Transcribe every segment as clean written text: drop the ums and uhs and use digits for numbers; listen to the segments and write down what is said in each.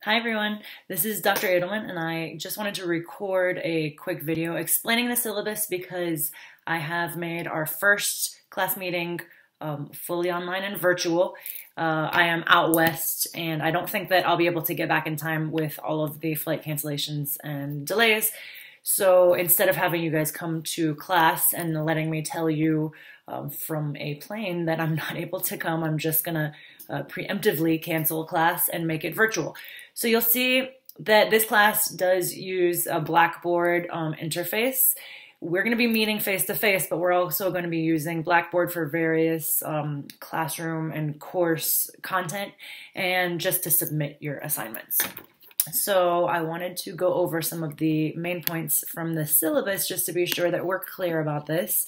Hi everyone, this is Dr. Edelman and I just wanted to record a quick video explaining the syllabus because I have made our first class meeting fully online and virtual. I am out west and I don't think that I'll be able to get back in time with all of the flight cancellations and delays. So instead of having you guys come to class and letting me tell you from a plane that I'm not able to come, I'm just gonna preemptively cancel class and make it virtual. So you'll see that this class does use a Blackboard interface. We're going to be meeting face-to-face, but we're also going to be using Blackboard for various classroom and course content and just to submit your assignments. So I wanted to go over some of the main points from the syllabus just to be sure that we're clear about this.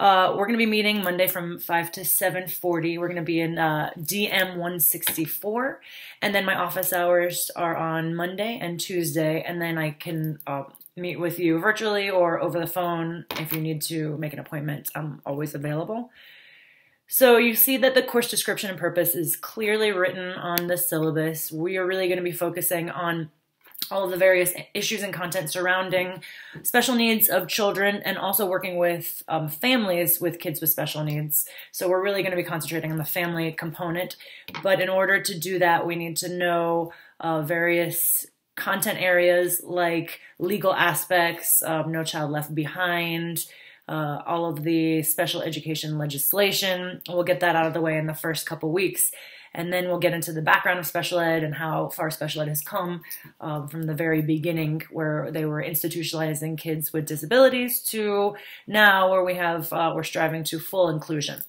We're going to be meeting Monday from 5 to 7:40. We're going to be in DM 164, and then my office hours are on Monday and Tuesday, and then I can meet with you virtually or over the phone if you need to make an appointment. I'm always available. So you see that the course description and purpose is clearly written on the syllabus. We are really going to be focusing on all of the various issues and content surrounding special needs of children and also working with families with kids with special needs. So we're really going to be concentrating on the family component. But in order to do that, we need to know various content areas like legal aspects, No Child Left Behind, all of the special education legislation. We'll get that out of the way in the first couple weeks. And then we'll get into the background of special ed and how far special ed has come from the very beginning where they were institutionalizing kids with disabilities to now where we're striving to full inclusion.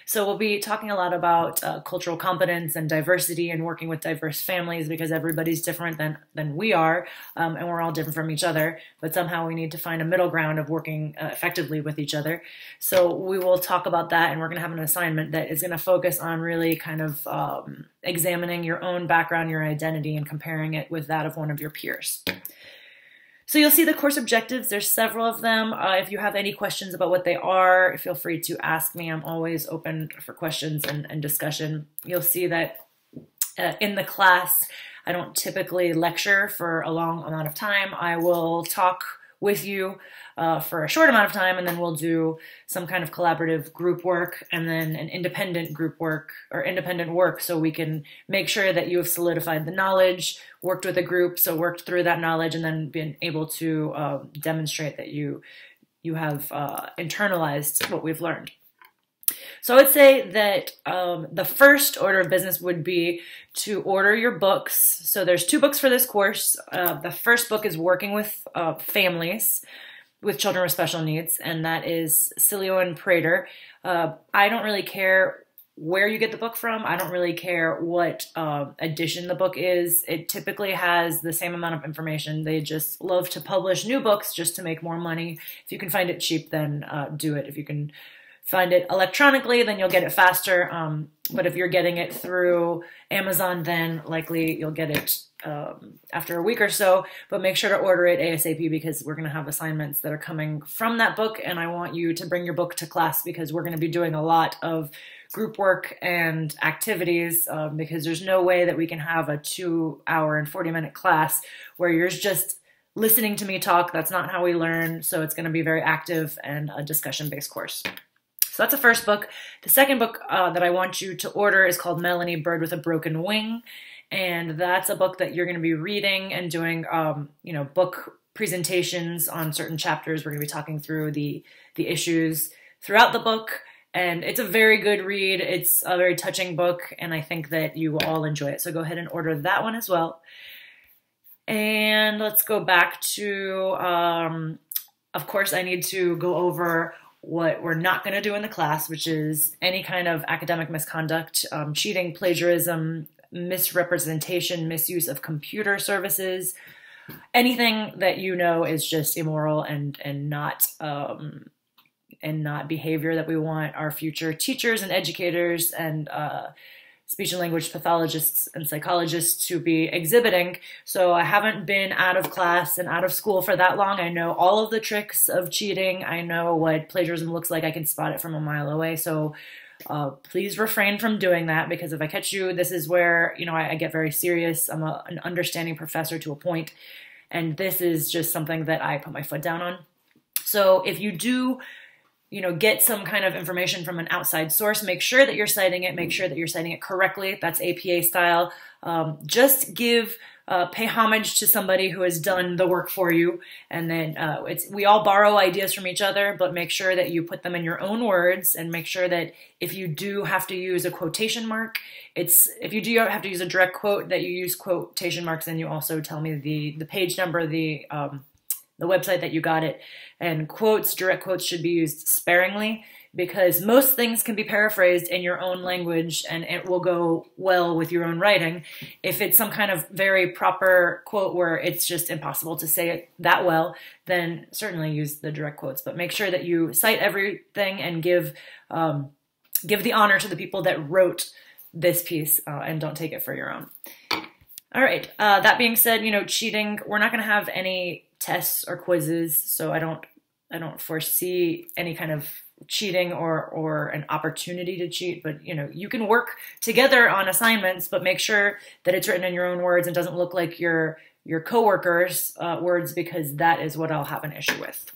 So we'll be talking a lot about cultural competence and diversity and working with diverse families because everybody's different than we are, and we're all different from each other, but somehow we need to find a middle ground of working effectively with each other. So we will talk about that, and we're going to have an assignment that is going to focus on really kind of examining your own background, your identity, and comparing it with that of one of your peers. So you'll see the course objectives. There's several of them. If you have any questions about what they are, feel free to ask me. I'm always open for questions and discussion. You'll see that in the class, I don't typically lecture for a long amount of time. I will talk with you for a short amount of time, and then we'll do some kind of collaborative group work and then an independent group work or independent work so we can make sure that you have solidified the knowledge, worked with a group, so worked through that knowledge, and then been able to demonstrate that you have internalized what we've learned. So I would say that the first order of business would be to order your books. So there's 2 books for this course. The first book is Working with Families with Children with Special Needs, and that is Cilio and Prater. I don't really care where you get the book from. I don't really care what edition the book is. It typically has the same amount of information. They just love to publish new books just to make more money. If you can find it cheap, then do it. If you can find it electronically, then you'll get it faster. But if you're getting it through Amazon, then likely you'll get it after a week or so. But make sure to order it ASAP because we're going to have assignments that are coming from that book, and I want you to bring your book to class because we're going to be doing a lot of group work and activities because there's no way that we can have a 2-hour and 40-minute class where you're just listening to me talk. That's not how we learn. So it's going to be very active and a discussion-based course. So that's the first book. The second book that I want you to order is called Melanie, Bird with a Broken Wing. And that's a book that you're going to be reading and doing, book presentations on certain chapters. We're going to be talking through the issues throughout the book. And it's a very good read. It's a very touching book, and I think that you will all enjoy it. So go ahead and order that one as well. And let's go back to, of course, I need to go over what we're not going to do in the class, which is any kind of academic misconduct, cheating, plagiarism, misrepresentation, misuse of computer services, anything that you know is just immoral and not behavior that we want our future teachers and educators and speech and language pathologists and psychologists to be exhibiting. So I haven't been out of class and out of school for that long. I know all of the tricks of cheating. I know what plagiarism looks like. I can spot it from a mile away. So Please refrain from doing that, because if I catch you, this is where, I get very serious. I'm an understanding professor to a point, and this is just something that I put my foot down on. So if you do, get some kind of information from an outside source, make sure that you're citing it, make sure that you're citing it correctly. That's APA style. Just pay homage to somebody who has done the work for you. And then we all borrow ideas from each other, but make sure that you put them in your own words, and make sure that if you do have to use a quotation mark, if you do have to use a direct quote, that you use quotation marks, and you also tell me the page number, the website that you got it. And direct quotes should be used sparingly, because most things can be paraphrased in your own language and it will go well with your own writing. If it's some kind of very proper quote where it's just impossible to say it that well, then certainly use the direct quotes. But make sure that you cite everything and give the honor to the people that wrote this piece, and don't take it for your own. All right, that being said, cheating, we're not going to have any tests or quizzes, so I don't foresee any kind of cheating or an opportunity to cheat. But you can work together on assignments, but make sure that it's written in your own words and doesn't look like your coworkers' words, because that is what I'll have an issue with.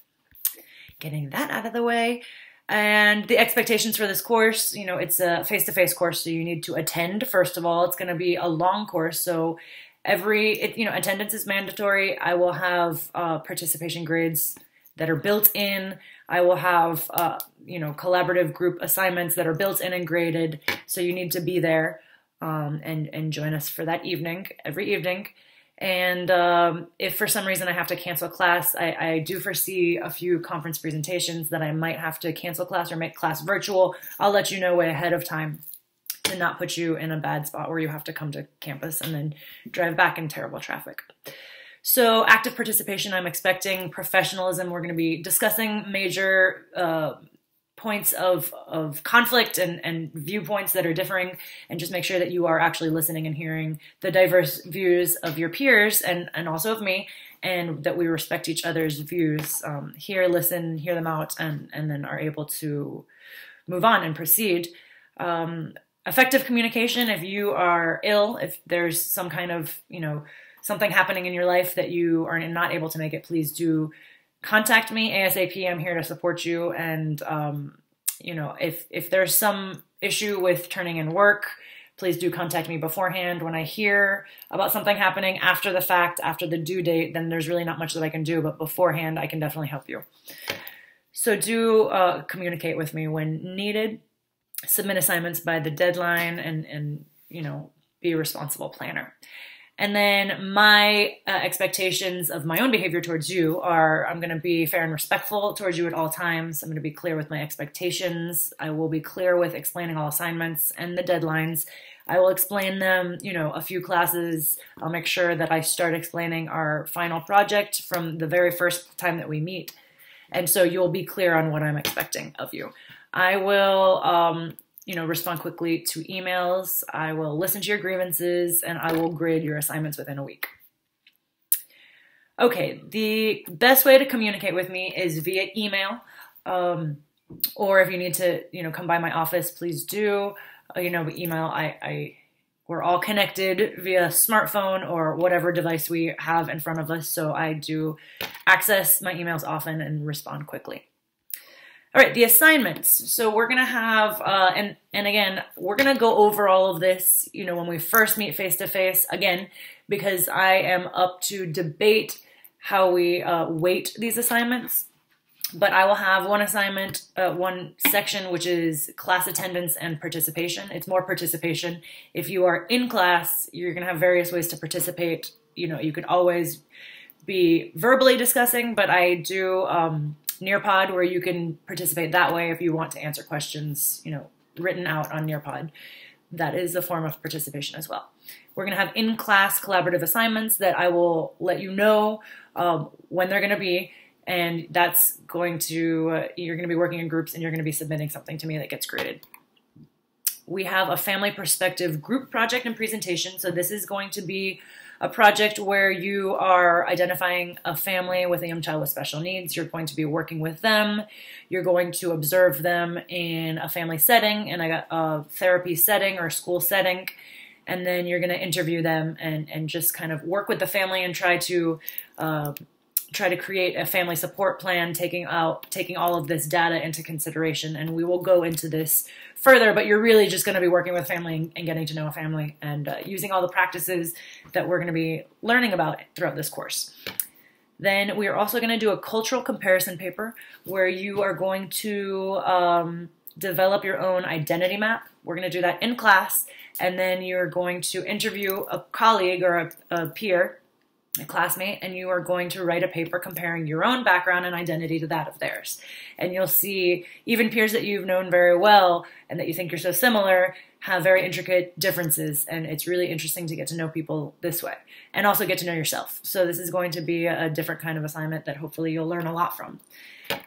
Getting that out of the way. And the expectations for this course, it's a face-to-face course, so you need to attend. First of all, it's going to be a long course, so attendance is mandatory. I will have participation grades that are built in. I will have collaborative group assignments that are built in and graded. So you need to be there and join us for that every evening. And if for some reason I have to cancel class, I do foresee a few conference presentations that I might have to cancel class or make class virtual. I'll let you know way ahead of time to not put you in a bad spot where you have to come to campus and then drive back in terrible traffic. So active participation, I'm expecting professionalism. We're going to be discussing major points of conflict and viewpoints that are differing, and just make sure that you are actually listening and hearing the diverse views of your peers and also of me, and that we respect each other's views. Listen, hear them out, and then are able to move on and proceed. Effective communication, if you are ill, if there's some kind of, something happening in your life that you are not able to make it, please do contact me ASAP. I'm here to support you. And, if there's some issue with turning in work, please do contact me beforehand. When I hear about something happening after the fact, after the due date, then there's really not much that I can do, but beforehand, I can definitely help you. So do communicate with me when needed. Submit assignments by the deadline, and be a responsible planner. And then my expectations of my own behavior towards you are, I'm going to be fair and respectful towards you at all times. I'm going to be clear with my expectations. I will be clear with explaining all assignments and the deadlines. I will explain them, a few classes. I'll make sure that I start explaining our final project from the very first time that we meet. And so you'll be clear on what I'm expecting of you. I will, respond quickly to emails. I will listen to your grievances, and I will grade your assignments within a week. Okay, the best way to communicate with me is via email, or if you need to, come by my office, please do. Email, we're all connected via smartphone or whatever device we have in front of us, so I do access my emails often and respond quickly. All right, the assignments. So we're going to have, and again, we're going to go over all of this, when we first meet face-to-face, again, because I am up to debate how we weight these assignments. But I will have one assignment, one section, which is class attendance and participation. It's more participation. If you are in class, you're going to have various ways to participate. You could always be verbally discussing, but I do Nearpod, where you can participate that way if you want to answer questions, written out on Nearpod. That is a form of participation as well. We're going to have in-class collaborative assignments that I will let you know when they're going to be, and that's going to, you're going to be working in groups, and you're going to be submitting something to me that gets graded. We have a family perspective group project and presentation, so this is going to be a project where you are identifying a family with a young child with special needs. You're going to be working with them. You're going to observe them in a family setting, in a therapy setting or a school setting. And then you're going to interview them and just kind of work with the family and try to create a family support plan, taking all of this data into consideration. And we will go into this further, but you're really just going to be working with family and getting to know a family and using all the practices that we're going to be learning about throughout this course. Then we are also going to do a cultural comparison paper where you are going to develop your own identity map. We're going to do that in class, and then you're going to interview a colleague or a peer, a classmate, and you are going to write a paper comparing your own background and identity to that of theirs. And you'll see even peers that you've known very well and that you think you're so similar have very intricate differences, and it's really interesting to get to know people this way and also get to know yourself. So this is going to be a different kind of assignment that hopefully you'll learn a lot from.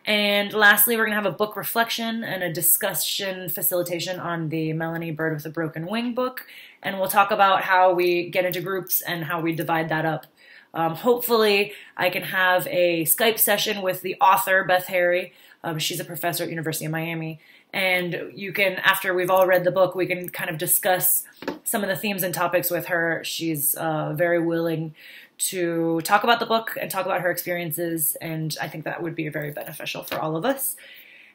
And lastly, we're going to have a book reflection and a discussion facilitation on the Melanie Bird with a Broken Wing book, and we'll talk about how we get into groups and how we divide that up. Hopefully, I can have a Skype session with the author, Beth Harry. She's a professor at University of Miami. And you can, after we've all read the book, we can kind of discuss some of the themes and topics with her. She's very willing to talk about the book and talk about her experiences, and I think that would be very beneficial for all of us.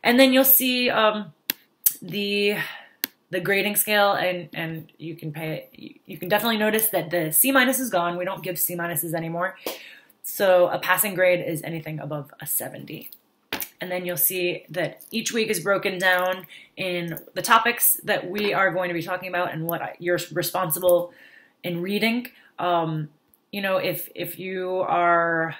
And then you'll see the grading scale, and you can definitely notice that the C- is gone. We don't give C- anymore. So a passing grade is anything above a 70. And then you'll see that each week is broken down in the topics that we are going to be talking about and what you're responsible in reading. You know, if you are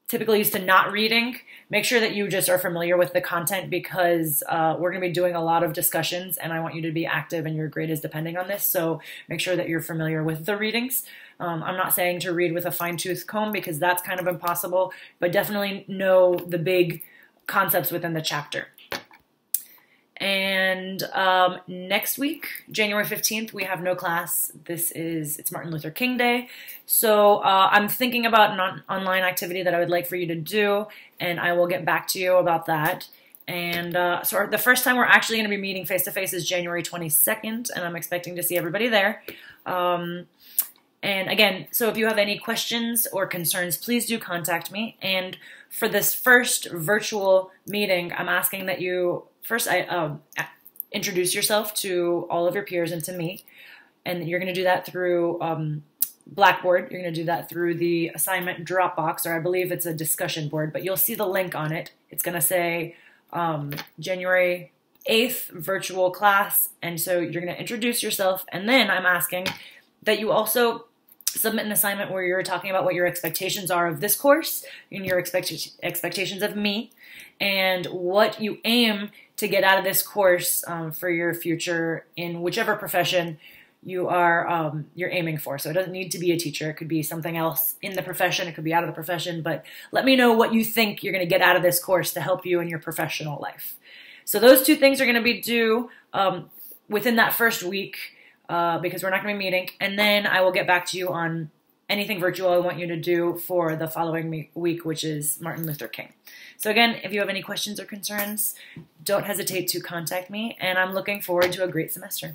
typically used to not reading, make sure that you just are familiar with the content, because we're going to be doing a lot of discussions and I want you to be active and your grade is depending on this. So make sure that you're familiar with the readings. I'm not saying to read with a fine-tooth comb because that's kind of impossible, but definitely know the big concepts within the chapter. And next week, January 15th, we have no class. It's Martin Luther King Day. So I'm thinking about an online activity that I would like for you to do, and I will get back to you about that. And so the first time we're actually going to be meeting face-to-face is January 22nd, and I'm expecting to see everybody there. And again, so if you have any questions or concerns, please do contact me. And for this first virtual meeting, I'm asking that you first introduce yourself to all of your peers and to me. And you're going to do that through Blackboard. You're going to do that through the assignment Dropbox, or I believe it's a discussion board, but you'll see the link on it. It's going to say January 8th virtual class. And so you're going to introduce yourself. And then I'm asking that you also submit an assignment where you're talking about what your expectations are of this course and your expectations of me and what you aim to get out of this course for your future in whichever profession you're aiming for. So it doesn't need to be a teacher. It could be something else in the profession. It could be out of the profession, but let me know what you think you're going to get out of this course to help you in your professional life. So those two things are going to be due within that first week, because we're not going to be meeting. And then I will get back to you on anything virtual I want you to do for the following week, which is Martin Luther King. So again, if you have any questions or concerns, don't hesitate to contact me, and I'm looking forward to a great semester.